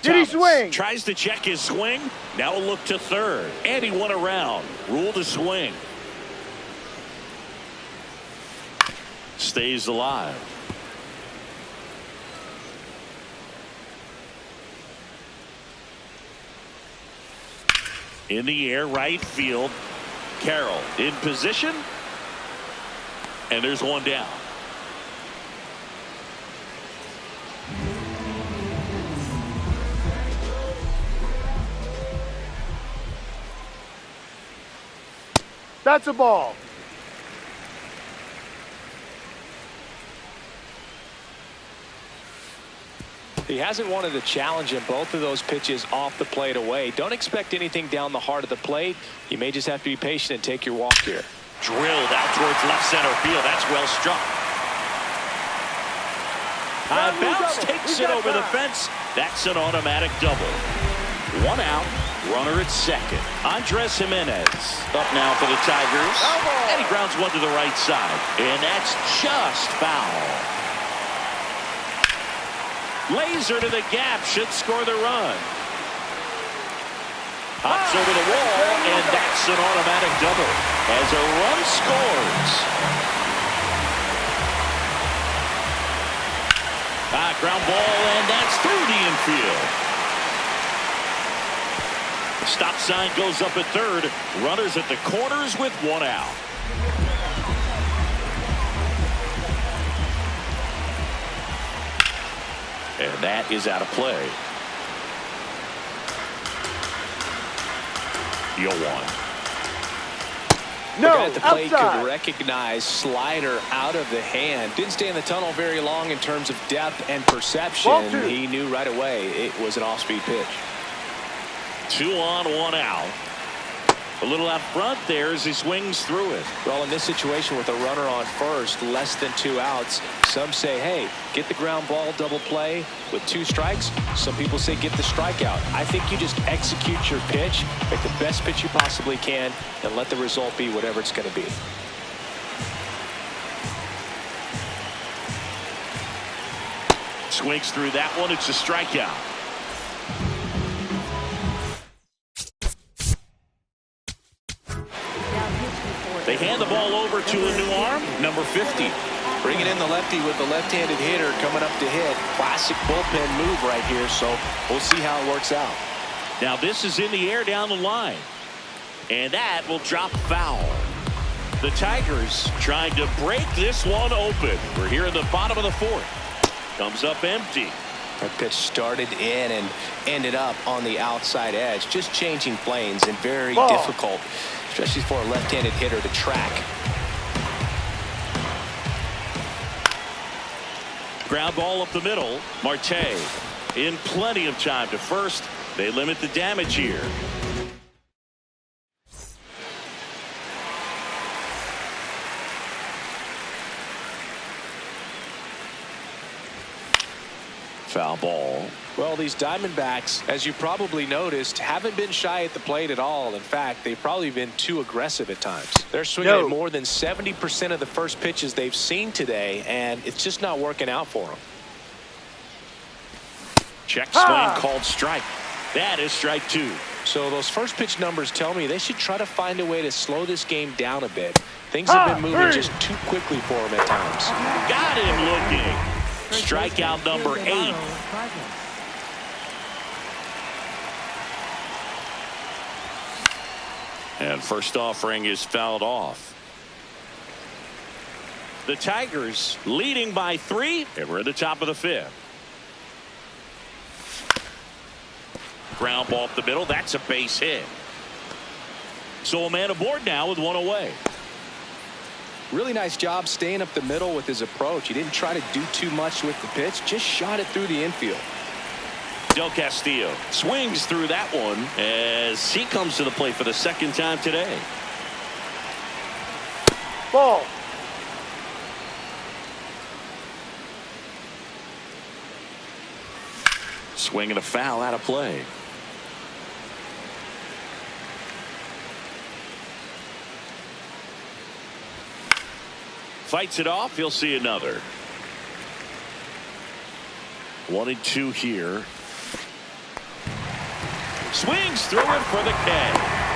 Did he swing? Tries to check his swing. Now a look to third. And he won around. Rule to swing. Stays alive. In the air, right field. Carroll in position. And there's 1 down. That's a ball. He hasn't wanted a challenge in both of those pitches off the plate away. Don't expect anything down the heart of the plate. You may just have to be patient and take your walk here. Drilled out towards left center field. That's well struck. Bounce takes it over the fence. That's an automatic double. 1 out. Runner at second. Andres Gimenez up now for the Tigers. And he grounds one to the right side. And that's just foul. Laser to the gap. Should score the run. Hops over the wall. And that's an automatic double. As a run scores. Ground ball. And that's through the infield. Stop sign goes up at third. Runners at the corners with one out. And that is out of play. 0-1. The guy at the plate could recognize slider out of the hand. Didn't stay in the tunnel very long in terms of depth and perception. He knew right away it was an off-speed pitch. 2 on, 1 out. A little out front there as he swings through it. Well, in this situation with a runner on first, less than 2 outs, some say, hey, get the ground ball, double play with 2 strikes. Some people say get the strikeout. I think you just execute your pitch, make the best pitch you possibly can, and let the result be whatever it's going to be. Swings through that one. It's a strikeout. They hand the ball over to a new arm, number 50. Bringing in the lefty with the left-handed hitter coming up to hit. Classic bullpen move right here, so we'll see how it works out. Now this is in the air down the line. And that will drop foul. The Tigers trying to break this one open. We're here in the bottom of the 4th. Comes up empty. That pitch started in and ended up on the outside edge. Just changing planes and very difficult, especially for a left-handed hitter to track. Ground ball up the middle. Marte in plenty of time to first. They limit the damage here. Foul ball. Well, these Diamondbacks, as you probably noticed, haven't been shy at the plate at all. In fact, they've probably been too aggressive at times. They're swinging at more than 70% of the first pitches they've seen today, and it's just not working out for them. Check swing called strike. That is strike 2. So those first pitch numbers tell me they should try to find a way to slow this game down a bit. Things have been moving just too quickly for them at times. Got him looking. Strikeout number 8. And first offering is fouled off. The Tigers leading by 3, and we're at the top of the 5th. Ground ball up the middle. That's a base hit. So a man aboard now with 1 away. Really nice job staying up the middle with his approach. He didn't try to do too much with the pitch, just shot it through the infield. Del Castillo swings through that one as he comes to the plate for the 2nd time today. Ball. Swing and a foul out of play. Fights it off. He'll see another. 1-2 here. Swings through it for the K.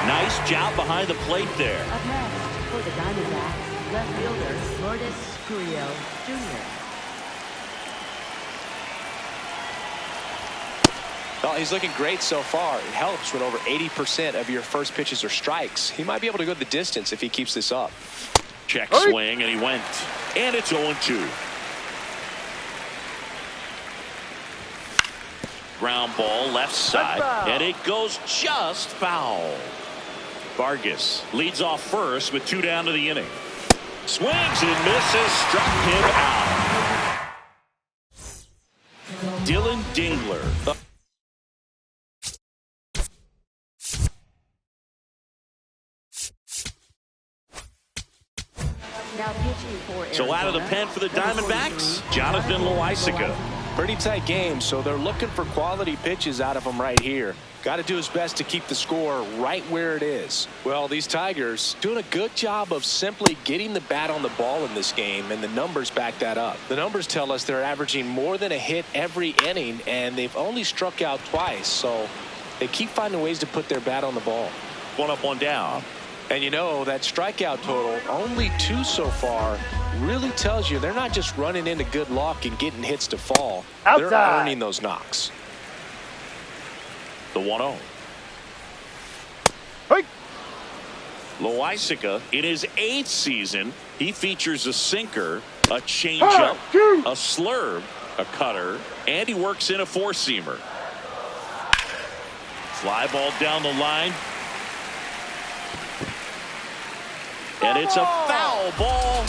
Nice job behind the plate there. Up next for the Diamondbacks, left fielder Lourdes Gurriel Jr. Well, he's looking great so far. It helps when over 80% of your first pitches are strikes. He might be able to go the distance if he keeps this up. Check swing, and he went. And it's 0-2. Ground ball left side, and it goes just foul. Vargas leads off first with 2 down to the inning. Swings and misses, struck him out. Dylan Dingler. So out of the pen for the Diamondbacks, Jonathan Loaisiga. Pretty tight game, so they're looking for quality pitches out of him right here. Got to do his best to keep the score right where it is. Well, these Tigers doing a good job of simply getting the bat on the ball in this game, and the numbers back that up. The numbers tell us they're averaging more than a hit every inning, and they've only struck out twice, so they keep finding ways to put their bat on the ball. One up, one down. And you know, that strikeout total, only 2 so far, really tells you they're not just running into good luck and getting hits to fall. Outside. They're earning those knocks. The 1-0. Hey. Loaisiga, in his 8th season, he features a sinker, a changeup, a slurve, a cutter, and he works in a 4-seamer. Fly ball down the line. And it's a foul ball,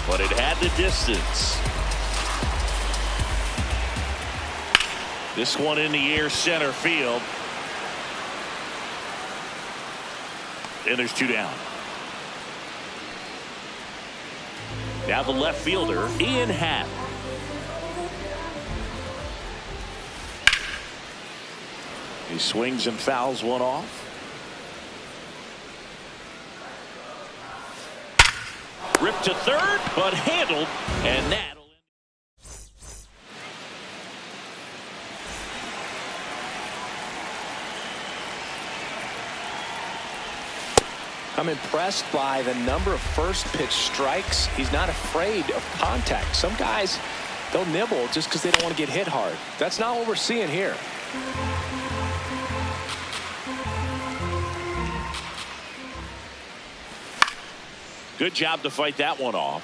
but it had the distance. This one in the air, center field. And there's 2 down. Now the left fielder, Ian Happ. He swings and fouls one off. Ripped to third, but handled, and that'll end. I'm impressed by the number of first pitch strikes. He's not afraid of contact. Some guys, they'll nibble just because they don't want to get hit hard. That's not what we're seeing here. Good job to fight that one off.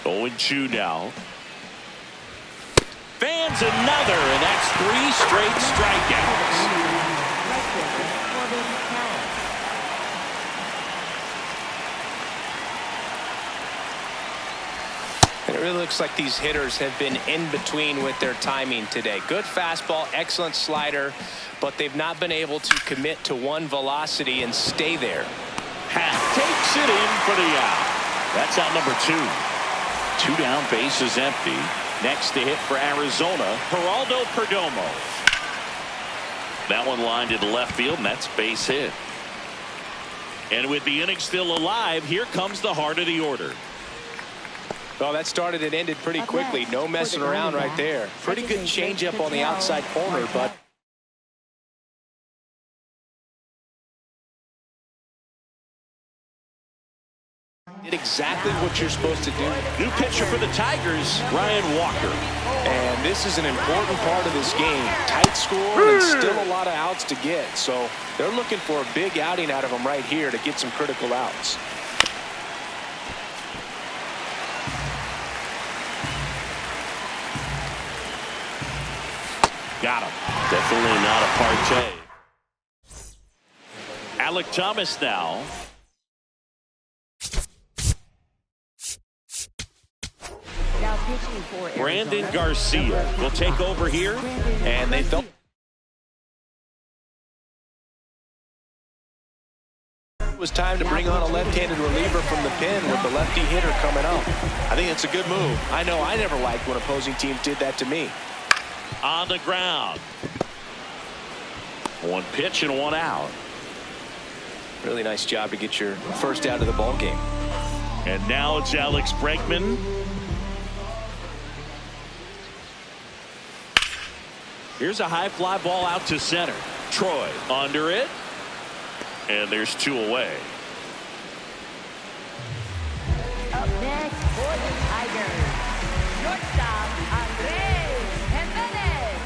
0-2 now. Fans another, and that's 3 straight strikeouts. And it really looks like these hitters have been in between with their timing today. Good fastball, excellent slider, but they've not been able to commit to one velocity and stay there. Happ takes it in for the out. That's out number 2. 2 down, base is empty. Next to hit for Arizona, Geraldo Perdomo. That one lined into left field, and that's base hit. And with the inning still alive, here comes the heart of the order. Well, that started and ended pretty quickly. No messing around right there. Pretty good changeup on the outside corner, but did exactly what you're supposed to do. New pitcher for the Tigers, Ryan Walker. And this is an important part of this game. Tight score and still a lot of outs to get. So they're looking for a big outing out of him right here to get some critical outs. Got him. Definitely not a partay. Alek Thomas now. Brandon Garcia will take over here, and they felt it was time to bring on a left-handed reliever from the pen with the lefty hitter coming up. I think it's a good move. I know I never liked when opposing teams did that to me. On the ground. 1 pitch and 1 out. Really nice job to get your first out of the ball game. And now it's Alex Bregman. Here's a high fly ball out to center. Troy under it. And there's 2 away. Up next for the Tigers, shortstop Andrés Jimenez.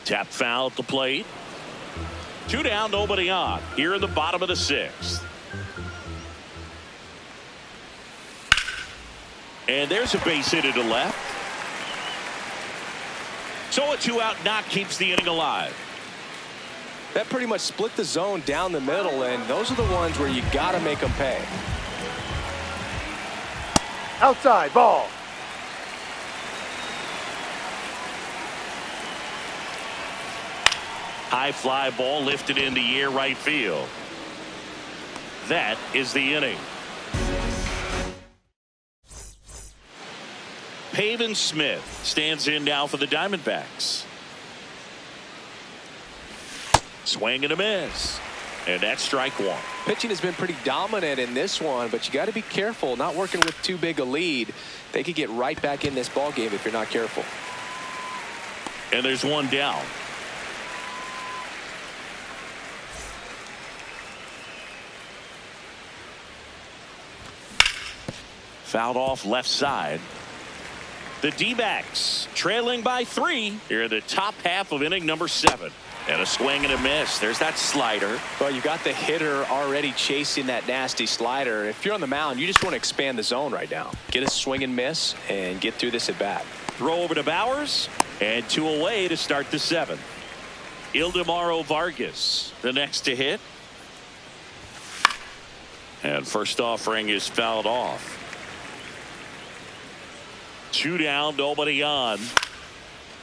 Tap foul at the plate. 2 down, nobody on. Here in the bottom of the 6th. And there's a base hit to left. So a 2-out knock keeps the inning alive. That pretty much split the zone down the middle, and those are the ones where you got to make them pay. Outside, ball. High fly ball lifted in the air right field. That is the inning. Pavin Smith stands in now for the Diamondbacks. Swing and a miss. And that's strike one. Pitching has been pretty dominant in this one, but you got to be careful. Not working with too big a lead. They could get right back in this ball game if you're not careful. And there's one down. Fouled off left side. The D-backs trailing by 3 here in the top half of inning number 7. And a swing and a miss. There's that slider. Well, you got the hitter already chasing that nasty slider. If you're on the mound, you just want to expand the zone right now. Get a swing and miss and get through this at bat. Throw over to Bowers and 2 away to start the 7th. Ildemaro Vargas the next to hit. And first offering is fouled off. 2 down, nobody on.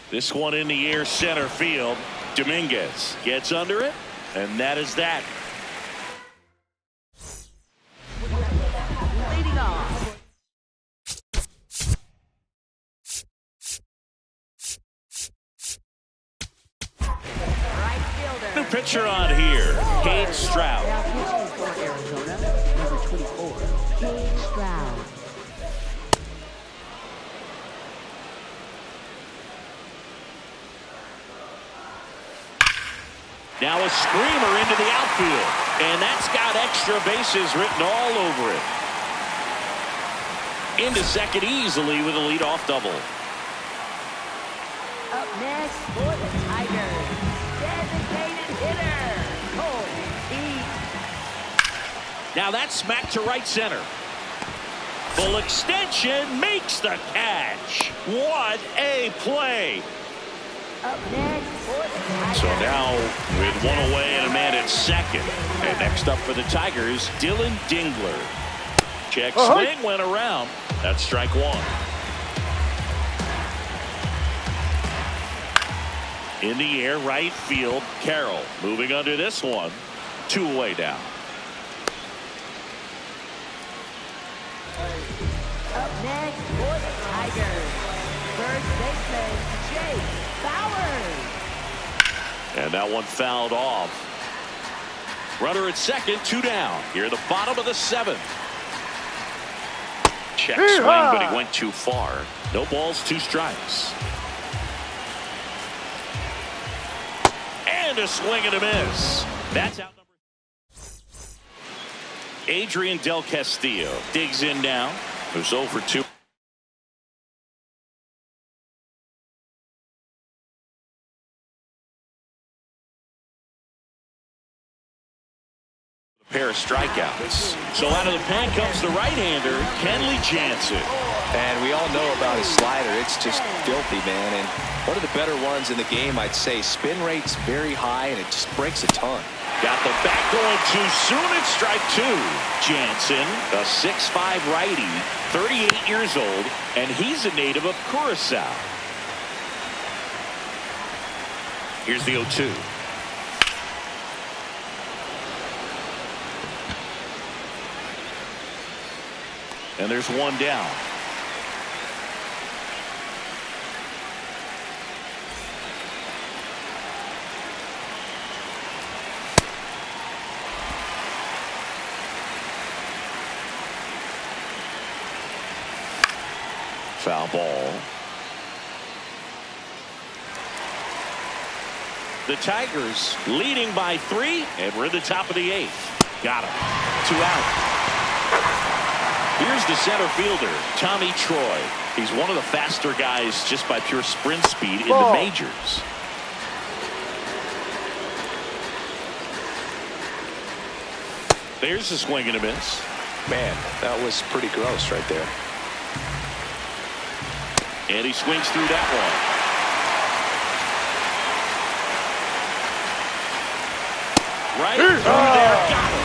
This one in the air, center field. Dominguez gets under it, and that is that. Leading off. Right fielder. New pitcher on here, Cade Stroud. Now pitching for Arizona, number 24, Cade Stroud. Now a screamer into the outfield, and that's got extra bases written all over it. Into second easily with a leadoff double. Up next for the Tigers, designated hitter, Cole East. Now that's smacked to right center. Full extension makes the catch. What a play. Up next for the Tigers. So now with 1 away and a man at second. And next up for the Tigers, Dylan Dingler. Check swing went around. That's strike 1. In the air, right field, Carroll moving under this one. 2 away down. Up next for the Tigers, first baseman Jake Bowers. And that one fouled off. Runner at second, 2 down. Here at the bottom of the 7th. Check swing, but he went too far. No balls, 2 strikes. And a swing and a miss. That's out number. Adrian Del Castillo digs in now. There's 0 for 2. Pair of strikeouts. So out of the pen comes the right-hander, Kenley Jansen. And we all know about his slider. It's just filthy, man. And one of the better ones in the game, I'd say. Spin rate's very high, and it just breaks a ton. Got the back going too soon at strike 2. Jansen, a 6'5" righty, 38 years old, and he's a native of Curacao. Here's the 0-2. And there's 1 down. Foul ball. The Tigers leading by 3, and we're at the top of the 8th. Got him. 2 out. Here's the center fielder, Tommy Troy. He's one of the faster guys just by pure sprint speed in the majors. There's a swing and a miss. Man, that was pretty gross right there. And he swings through that one. Right through there. Got him.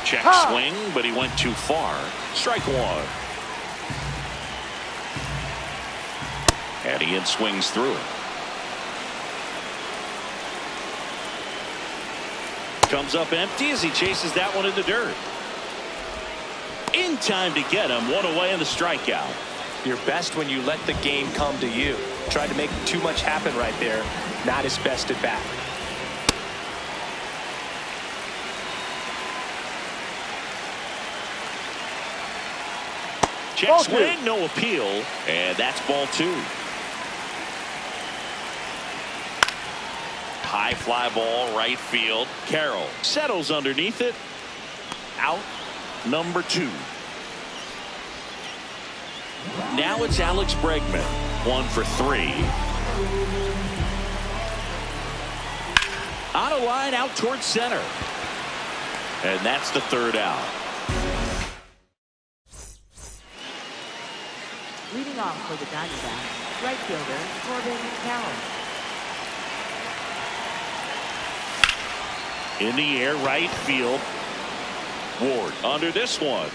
Check swing, but he went too far. Strike 1. And he swings through it. comes up empty as he chases that one in the dirt. In time to get him. One away in the strikeout. You're best when you let the game come to you. Tried to make too much happen right there. Not his best at bat. Check swing, no appeal, and that's ball 2. High fly ball, right field. Carroll settles underneath it. Out number 2. Now it's Alex Bregman. 1 for 3. On a line out towards center. And that's the 3rd out. Leading off for the Diamondbacks, right fielder Corbin Carroll. In the air, right field. Ward under this one.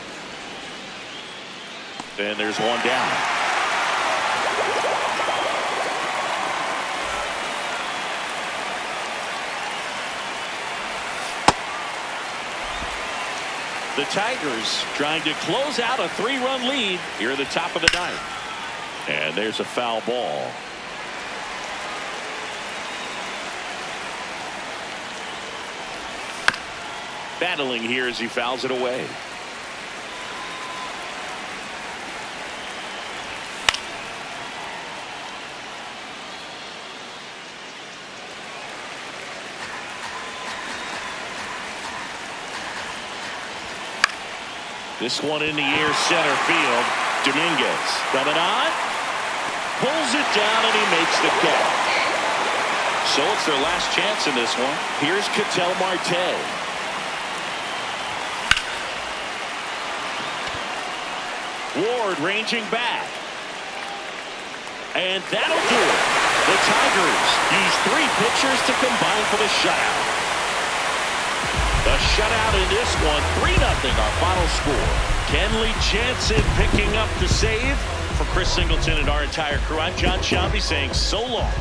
And there's one down. The Tigers trying to close out a 3-run lead here at the top of the 9th. And there's a foul ball. Battling here as he fouls it away. This one in the air, center field. Dominguez coming on. Pulls it down and he makes the catch. So it's their last chance in this one. Here's Ketel Marte. Ward ranging back. And that'll do it. The Tigers use 3 pitchers to combine for the shutout. The shutout in this one, 3-0 our final score. Kenley Jansen picking up the save. For Chris Singleton and our entire crew, I'm John Sciambi saying so long.